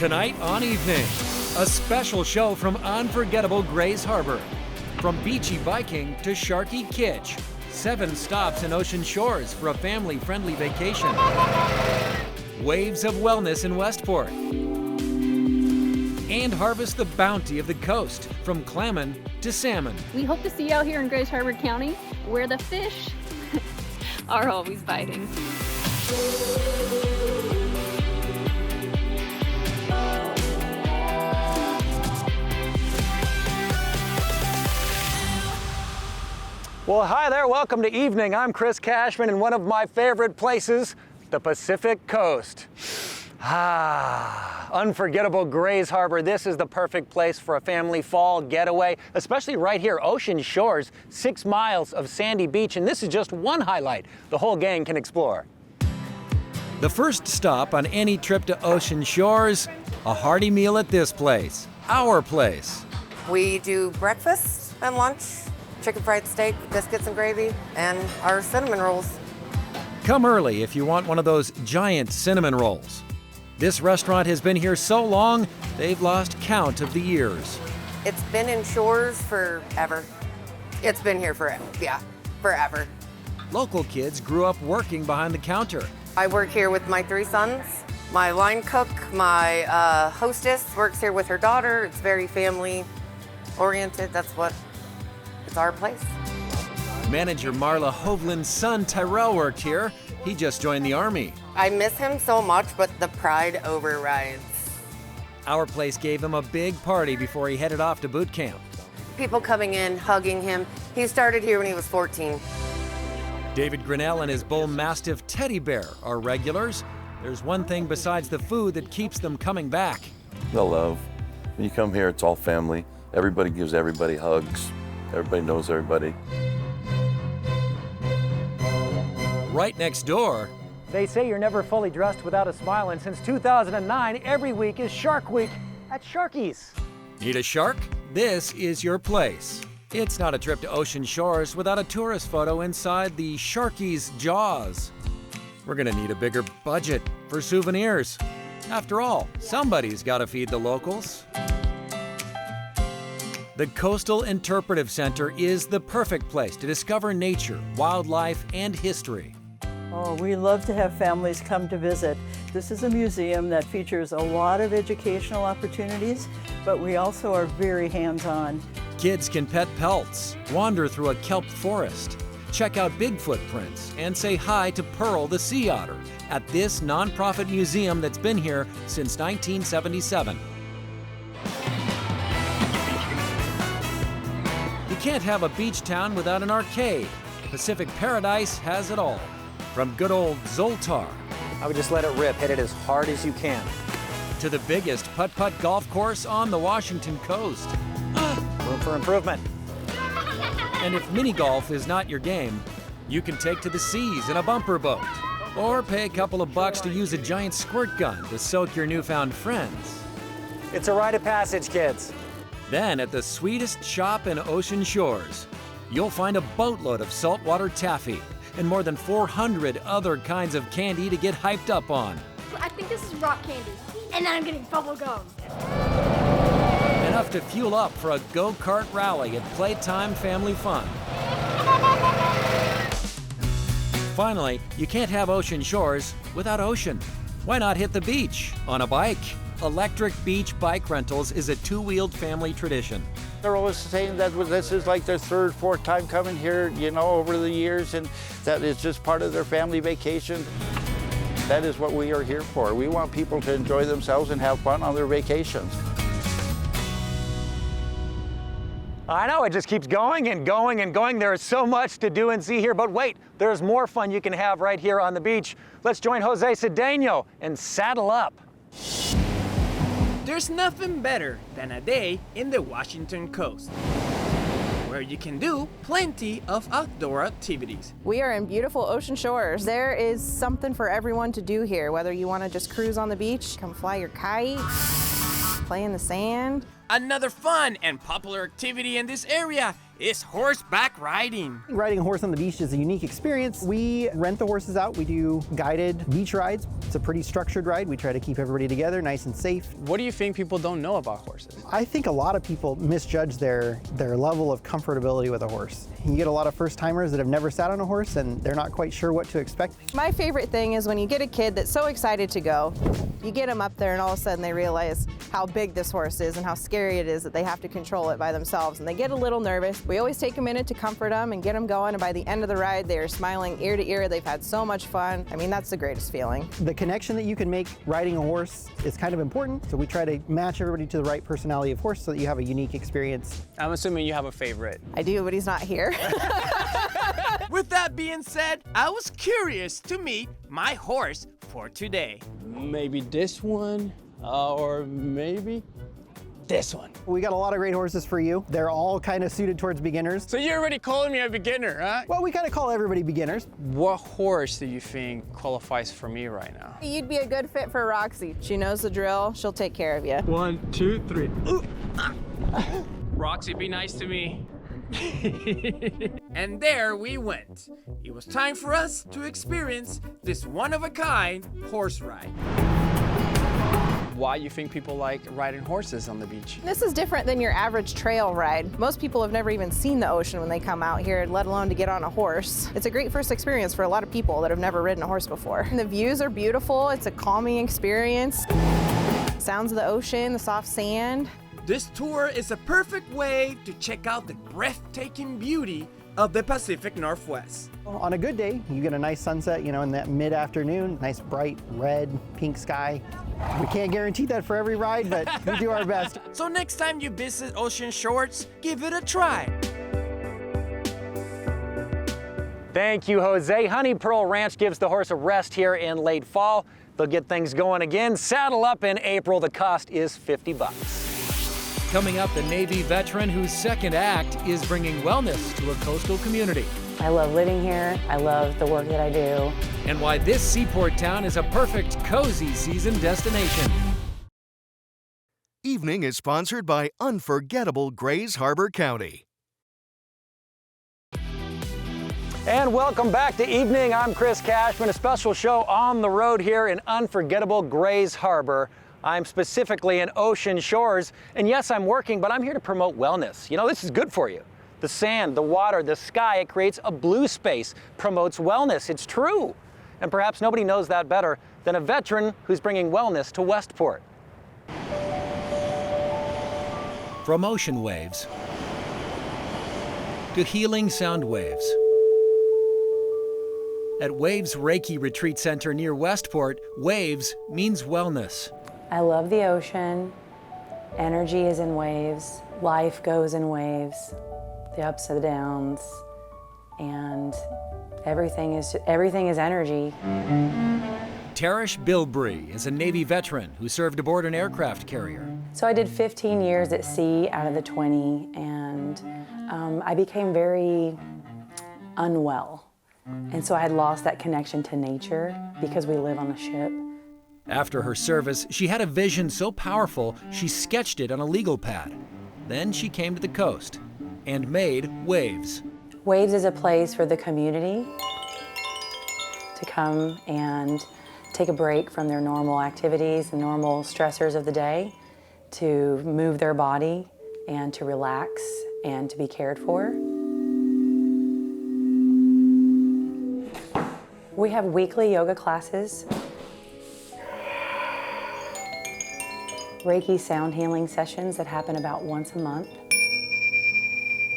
Tonight on Evening, a special show from unforgettable Grays Harbor. From beachy biking to sharky kitsch, 7 stops in Ocean Shores for a family-friendly vacation. Waves of wellness in Westport. And harvest the bounty of the coast, from clammin to salmon. We hope to see you out here in Grays Harbor County, where the fish are always biting. Well, hi there, welcome to Evening. I'm Chris Cashman in one of my favorite places, the Pacific Coast. Unforgettable Grays Harbor. This is the perfect place for a family fall getaway, especially right here, Ocean Shores, 6 miles of sandy beach, and this is just one highlight the whole gang can explore. The first stop on any trip to Ocean Shores, a hearty meal at this place, our place. We do breakfast and lunch, chicken fried steak, biscuits and gravy, and our cinnamon rolls. Come early if you want one of those giant cinnamon rolls. This restaurant has been here so long, they've lost count of the years. It's been in Shores forever. It's been here forever. Local kids grew up working behind the counter. I work here with my 3 sons. My line cook, my hostess works here with her daughter. It's very family oriented. It's our place. Manager Marla Hovland's son Tyrell worked here. He just joined the Army. I miss him so much, but the pride overrides. Our place gave him a big party before he headed off to boot camp. People coming in, hugging him. He started here when he was 14. David Grinnell and his bull mastiff Teddy Bear are regulars. There's one thing besides the food that keeps them coming back. The love. When you come here, it's all family. Everybody gives everybody hugs. Everybody knows everybody. Right next door, They say you're never fully dressed without a smile, and since 2009, every week is Shark Week at Sharky's. need a shark? This is your place. It's not a trip to Ocean Shores without a tourist photo inside the Sharky's jaws. We're gonna need a bigger budget for souvenirs. After all, somebody's gotta feed the locals. The Coastal Interpretive Center is the perfect place to discover nature, wildlife, and history. Oh, we love to have families come to visit. This is a museum that features a lot of educational opportunities, but we also are very hands-on. Kids can pet pelts, wander through a kelp forest, check out Bigfoot prints, and say hi to Pearl the sea otter at this nonprofit museum that's been here since 1977. You can't have a beach town without an arcade. Pacific Paradise has it all. From good old Zoltar I would just let it rip, hit it as hard as you can. to the biggest putt-putt golf course on the Washington coast. Room for improvement. And if mini golf is not your game, you can take to the seas in a bumper boat. Or pay a couple of bucks to use a giant squirt gun to soak your newfound friends. It's a rite of passage, kids. Then at the sweetest shop in Ocean Shores, you'll find a boatload of saltwater taffy and more than 400 other kinds of candy to get hyped up on. I think this is rock candy. And then I'm getting bubble gum. Enough to fuel up for a go-kart rally at Playtime Family Fun. Finally, you can't have Ocean Shores without ocean. Why not hit the beach on a bike? Electric Beach Bike Rentals is a 2-wheeled family tradition. They're always saying that this is like their 3rd, 4th time coming here, over the years, and that it's just part of their family vacation. That is what we are here for. We want people to enjoy themselves and have fun on their vacations. I know, it just keeps going and going and going. There is so much to do and see here, but wait, there's more fun you can have right here on the beach. Let's join Jose Cedeno and saddle up. There's nothing better than a day in the Washington coast, where you can do plenty of outdoor activities. We are in beautiful Ocean Shores. There is something for everyone to do here, whether you want to just cruise on the beach, come fly your kite, play in the sand. Another fun and popular activity in this area is horseback riding. Riding a horse on the beach is a unique experience. We rent the horses out. We do guided beach rides. It's a pretty structured ride. We try to keep everybody together, nice and safe. What do you think people don't know about horses? I think a lot of people misjudge their level of comfortability with a horse. You get a lot of first-timers that have never sat on a horse and they're not quite sure what to expect. My favorite thing is when you get a kid that's so excited to go, you get them up there and all of a sudden they realize how big this horse is and how scary it is that they have to control it by themselves, and they get a little nervous. We always take a minute to comfort them and get them going, and by the end of the ride they are smiling ear to ear. They've had so much fun. I mean, that's the greatest feeling. The connection that you can make riding a horse is kind of important, so we try to match everybody to the right personality of horse so that you have a unique experience. I'm assuming you have a favorite. I do, but he's not here. With that being said, I was curious to meet my horse for today. Maybe this one, or maybe this one. We got a lot of great horses for you. They're all kind of suited towards beginners. So you're already calling me a beginner, huh? Well, we kind of call everybody beginners. What horse do you think qualifies for me right now? You'd be a good fit for Roxy. She knows the drill. She'll take care of you. 1, 2, 3. Ooh. Roxy, be nice to me. And there we went. It was time for us to experience this one-of-a-kind horse ride. Why you think people like riding horses on the beach? This is different than your average trail ride. Most people have never even seen the ocean when they come out here, let alone to get on a horse. It's a great first experience for a lot of people that have never ridden a horse before. And the views are beautiful. It's a calming experience. Sounds of the ocean, the soft sand. This tour is a perfect way to check out the breathtaking beauty of the Pacific Northwest. On a good day, you get a nice sunset, you know, in that mid-afternoon, nice bright red, pink sky. We can't guarantee that for every ride, but we do our best. So next time you visit Ocean Shores, give it a try. Thank you, Jose. Honey Pearl Ranch gives the horse a rest here in late fall. They'll get things going again. Saddle up in April. The cost is $50. Coming up, the Navy veteran whose second act is bringing wellness to a coastal community. I love living here. I love the work that I do. And why this seaport town is a perfect cozy season destination. Evening is sponsored by Unforgettable Grays Harbor County. And welcome back to Evening. I'm Chris Cashman, a special show on the road here in unforgettable Grays Harbor. I'm specifically in Ocean Shores, and yes, I'm working, but I'm here to promote wellness. You know, this is good for you. The sand, the water, the sky, it creates a blue space, promotes wellness. It's true. And perhaps nobody knows that better than a veteran who's bringing wellness to Westport. From ocean waves to healing sound waves. At Waves Reiki Retreat Center near Westport, waves means wellness. I love the ocean. Energy is in waves. Life goes in waves. The ups and the downs. And everything is energy. Tarish Bilbrey is a Navy veteran who served aboard an aircraft carrier. So I did 15 years at sea out of the 20, and I became very unwell. And so I had lost that connection to nature because we live on a ship. After her service, she had a vision so powerful, she sketched it on a legal pad. Then she came to the coast and made Waves. Waves is a place for the community to come and take a break from their normal activities and normal stressors of the day, to move their body and to relax and to be cared for. We have weekly yoga classes, Reiki sound healing sessions that happen about once a month,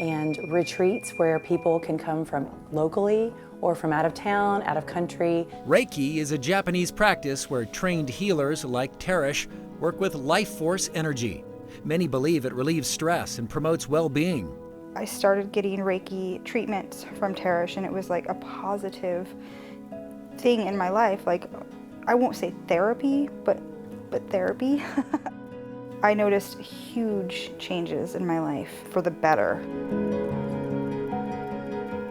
and retreats where people can come from locally or from out of town, out of country. Reiki is a Japanese practice where trained healers like Tarish work with life force energy. Many believe it relieves stress and promotes well-being. I started getting Reiki treatments from Tarish, and it was like a positive thing in my life. Like, I won't say therapy, but therapy. I noticed huge changes in my life for the better.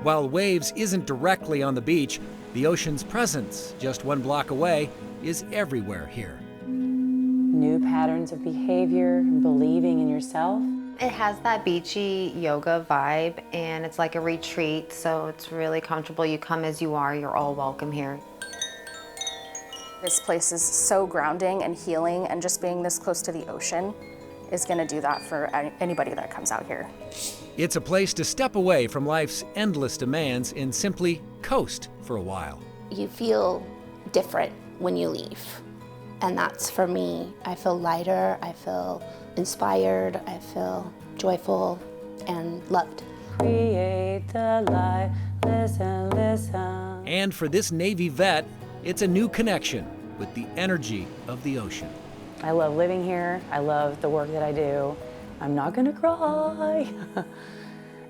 While Waves isn't directly on the beach, the ocean's presence, just 1 block away, is everywhere here. New patterns of behavior and believing in yourself It has that beachy yoga vibe, and it's like a retreat, so it's really comfortable. You come as you are, you're all welcome here. This place is so grounding and healing, and just being this close to the ocean is going to do that for anybody that comes out here. It's a place to step away from life's endless demands and simply coast for a while. You feel different when you leave. And that's, for me, I feel lighter, I feel inspired, I feel joyful and loved. Create the light, listen, listen. And for this Navy vet, it's a new connection with the energy of the ocean. I love living here. I love the work that I do. I'm not gonna cry.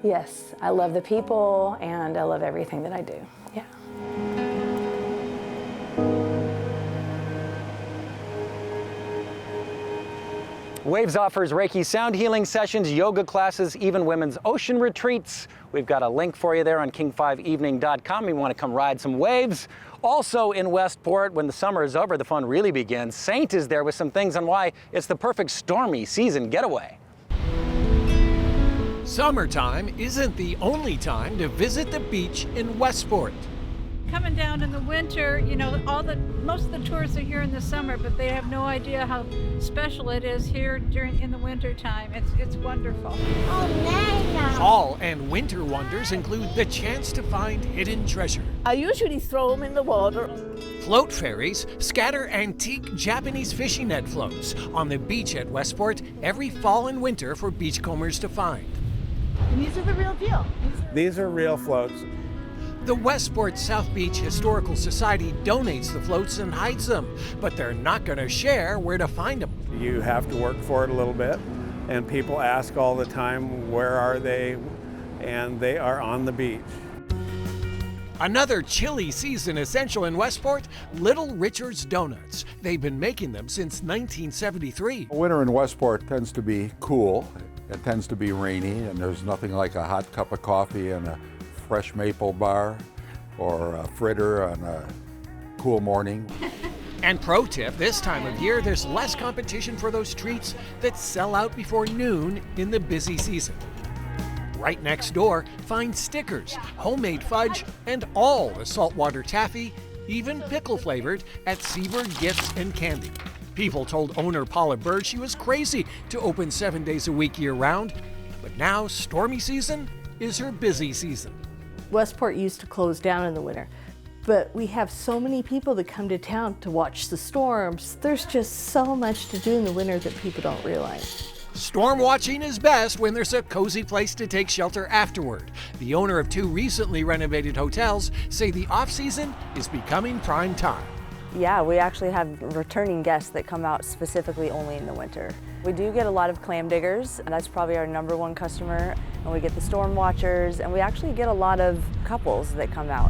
Yes, I love the people and I love everything that I do. Yeah. Waves offers Reiki sound healing sessions, yoga classes, even women's ocean retreats. We've got a link for you there on king5evening.com. You want to come ride some waves. Also in Westport, when the summer is over, the fun really begins. Saint is there with some things on why it's the perfect stormy season getaway. Summertime isn't the only time to visit the beach in Westport. Coming down in the winter, you know, most of the tourists are here in the summer, but they have no idea how special it is here in the winter time. It's wonderful. Fall and winter wonders include the chance to find hidden treasure. I usually throw them in the water. Float ferries scatter antique Japanese fishing net floats on the beach at Westport every fall and winter for beachcombers to find. And these are the real deal. These are real floats. The Westport South Beach Historical Society donates the floats and hides them, but they're not going to share where to find them. You have to work for it a little bit, and people ask all the time, where are they? And they are on the beach. Another chilly season essential in Westport, Little Richard's Donuts. They've been making them since 1973. Winter in Westport tends to be cool. It tends to be rainy, and there's nothing like a hot cup of coffee and a fresh maple bar or a fritter on a cool morning. And pro tip, this time of year, there's less competition for those treats that sell out before noon in the busy season. Right next door, find stickers, homemade fudge, and all the saltwater taffy, even pickle flavored, at Seabird Gifts and Candy. People told owner Paula Bird she was crazy to open 7 days a week year-round, but now stormy season is her busy season. Westport used to close down in the winter, but we have so many people that come to town to watch the storms. There's just so much to do in the winter that people don't realize. Storm watching is best when there's a cozy place to take shelter afterward. The owner of 2 recently renovated hotels say the off-season is becoming prime time. Yeah, we actually have returning guests that come out specifically only in the winter. We do get a lot of clam diggers, and that's probably our #1 customer. And we get the storm watchers, and we actually get a lot of couples that come out.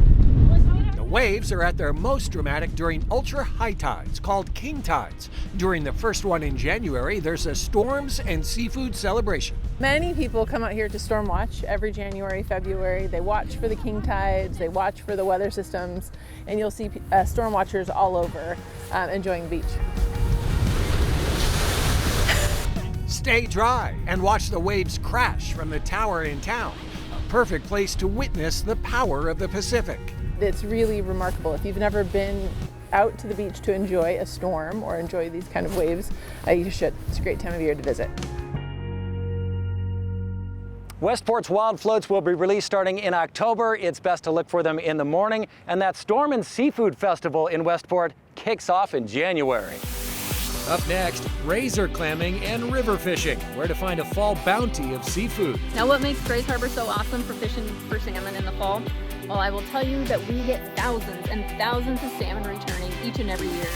The waves are at their most dramatic during ultra high tides, called king tides. During the first one in January, there's a storms and seafood celebration. Many people come out here to storm watch every January, February. They watch for the king tides, they watch for the weather systems, and you'll see storm watchers all over enjoying the beach. Stay dry and watch the waves crash from the tower in town. A perfect place to witness the power of the Pacific. It's really remarkable. If you've never been out to the beach to enjoy a storm or enjoy these kind of waves, you should. It's a great time of year to visit. Westport's wild floats will be released starting in October. It's best to look for them in the morning. And that Storm and Seafood Festival in Westport kicks off in January. Up next, razor clamming and river fishing, where to find a fall bounty of seafood. Now, what makes Grays Harbor so awesome for fishing for salmon in the fall? Well, I will tell you that we get thousands and thousands of salmon returning each and every year.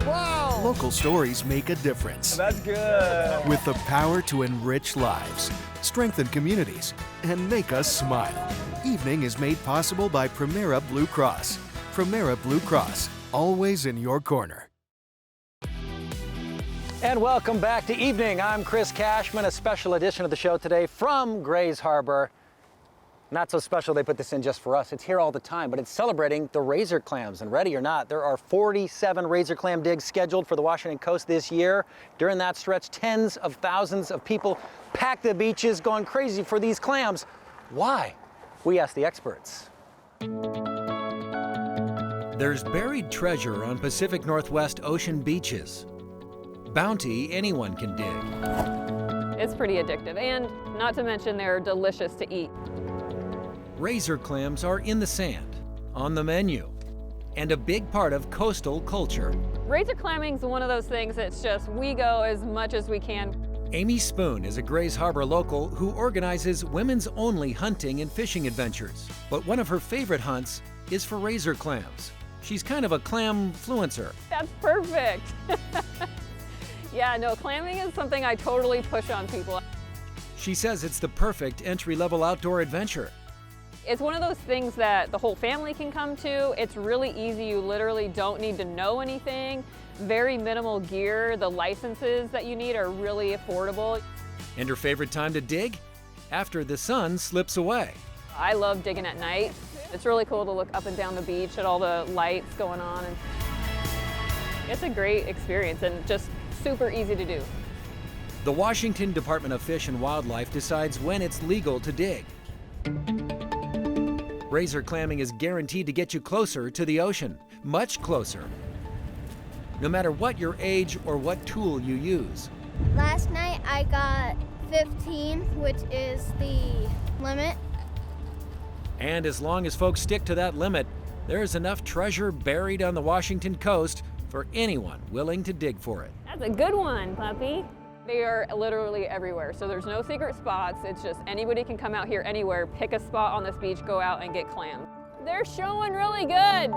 Wow! Local stories make a difference. That's good. With the power to enrich lives, strengthen communities, and make us smile. Evening is made possible by Primera Blue Cross. Primera Blue Cross, always in your corner. And welcome back to Evening. I'm Chris Cashman, a special edition of the show today from Grays Harbor. Not so special they put this in just for us. It's here all the time, but it's celebrating the razor clams. And ready or not, there are 47 razor clam digs scheduled for the Washington coast this year. During that stretch, tens of thousands of people pack the beaches going crazy for these clams. Why? We asked the experts. There's buried treasure on Pacific Northwest ocean beaches. Bounty anyone can dig. It's pretty addictive, and not to mention they're delicious to eat. Razor clams are in the sand, on the menu, and a big part of coastal culture. Razor clamming is one of those things that's just, we go as much as we can. Amy Spoon is a Grays Harbor local who organizes women's-only hunting and fishing adventures. But one of her favorite hunts is for razor clams. She's kind of a clam-fluencer. That's perfect. Yeah, no, clamming is something I totally push on people. She says it's the perfect entry-level outdoor adventure. It's one of those things that the whole family can come to. It's really easy. You literally don't need to know anything. Very minimal gear. The licenses that you need are really affordable. And her favorite time to dig? After the sun slips away. I love digging at night. It's really cool to look up and down the beach at all the lights going on. And it's a great experience and just super easy to do. The Washington Department of Fish and Wildlife decides when it's legal to dig. Razor clamming is guaranteed to get you closer to the ocean, much closer. No matter what your age or what tool you use. Last night I got 15, which is the limit. And as long as folks stick to that limit, there's enough treasure buried on the Washington coast for anyone willing to dig for it. That's a good one, puppy. They are literally everywhere, so there's no secret spots. It's just anybody can come out here anywhere, pick a spot on this beach, go out and get clams. They're showing really good.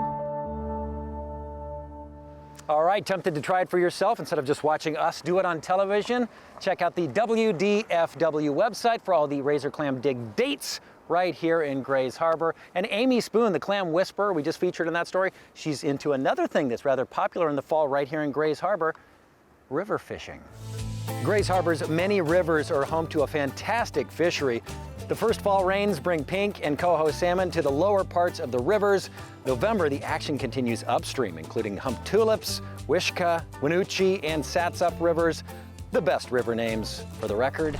All right, tempted to try it for yourself instead of just watching us do it on television? Check out the WDFW website for all the razor clam dig dates right here in Grays Harbor. And Amy Spoon, the clam whisperer we just featured in that story, she's into another thing that's rather popular in the fall right here in Grays Harbor, river fishing. Grays Harbor's many rivers are home to a fantastic fishery. The first fall rains bring pink and coho salmon to the lower parts of the rivers. November, the action continues upstream, including hump tulips, Wishkah, Winoochee, and Satssup rivers. The best river names for the record.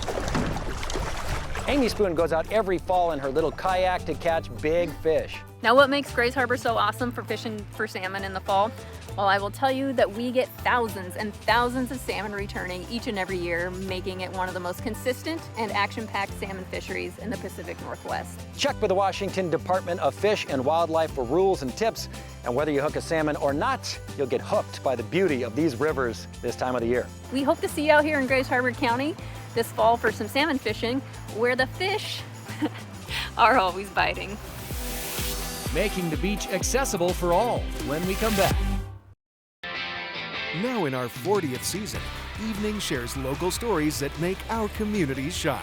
Amy Spoon goes out every fall in her little kayak to catch big fish. Now, what makes Grays Harbor so awesome for fishing for salmon in the fall? Well, I will tell you that we get thousands and thousands of salmon returning each and every year, making it one of the most consistent and action-packed salmon fisheries in the Pacific Northwest. Check with the Washington Department of Fish and Wildlife for rules and tips. And whether you hook a salmon or not, you'll get hooked by the beauty of these rivers this time of the year. We hope to see you out here in Grays Harbor County this fall for some salmon fishing, where the fish are always biting. Making the beach accessible for all when we come back. Now in our 40th season, Evening shares local stories that make our communities shine.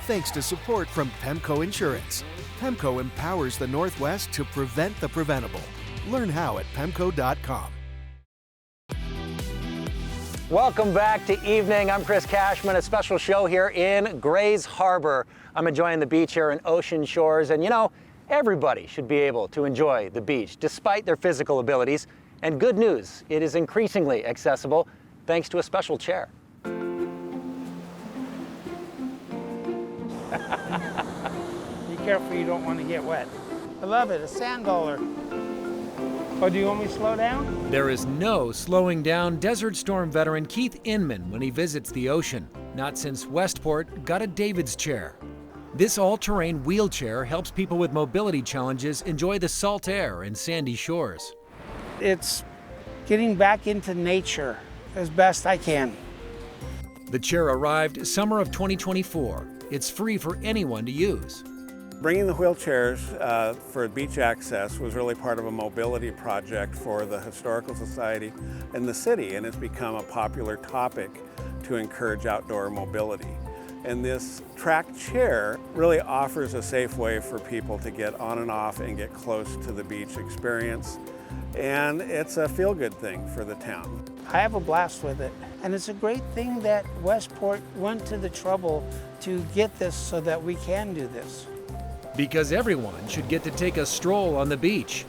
Thanks to support from PEMCO Insurance. PEMCO empowers the Northwest to prevent the preventable. Learn how at PEMCO.com. Welcome back to Evening. I'm Chris Cashman, a special show here in Grays Harbor. I'm enjoying the beach here in Ocean Shores, and you know, everybody should be able to enjoy the beach despite their physical abilities. And good news, it is increasingly accessible thanks to a special chair. Be careful you don't want to get wet. I love it, a sand dollar. Oh, do you want me to slow down? There is no slowing down Desert Storm veteran Keith Inman when he visits the ocean, not since Westport got a David's chair. This all-terrain wheelchair helps people with mobility challenges enjoy the salt air and sandy shores. It's getting back into nature as best I can. The chair arrived summer of 2024. It's free for anyone to use. Bringing the wheelchairs for beach access was really part of a mobility project for the Historical Society and the city, and it's become a popular topic to encourage outdoor mobility. And this track chair really offers a safe way for people to get on and off and get close to the beach experience. And it's a feel-good thing for the town. I have a blast with it. And it's a great thing that Westport went to the trouble to get this so that we can do this. Because everyone should get to take a stroll on the beach,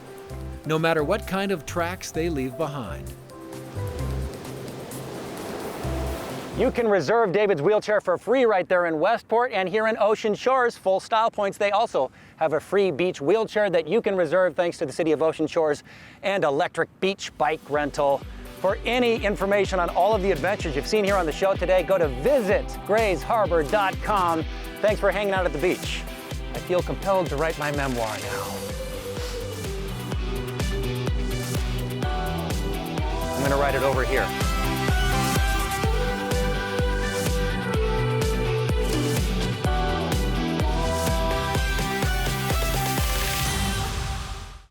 no matter what kind of tracks they leave behind. You can reserve David's wheelchair for free right there in Westport, and here in Ocean Shores, Full Style Points, they also have a free beach wheelchair that you can reserve thanks to the City of Ocean Shores and Electric Beach Bike Rental. For any information on all of the adventures you've seen here on the show today, go to visitgraysharbor.com. Thanks for hanging out at the beach. I feel compelled to write my memoir now. I'm going to write it over here.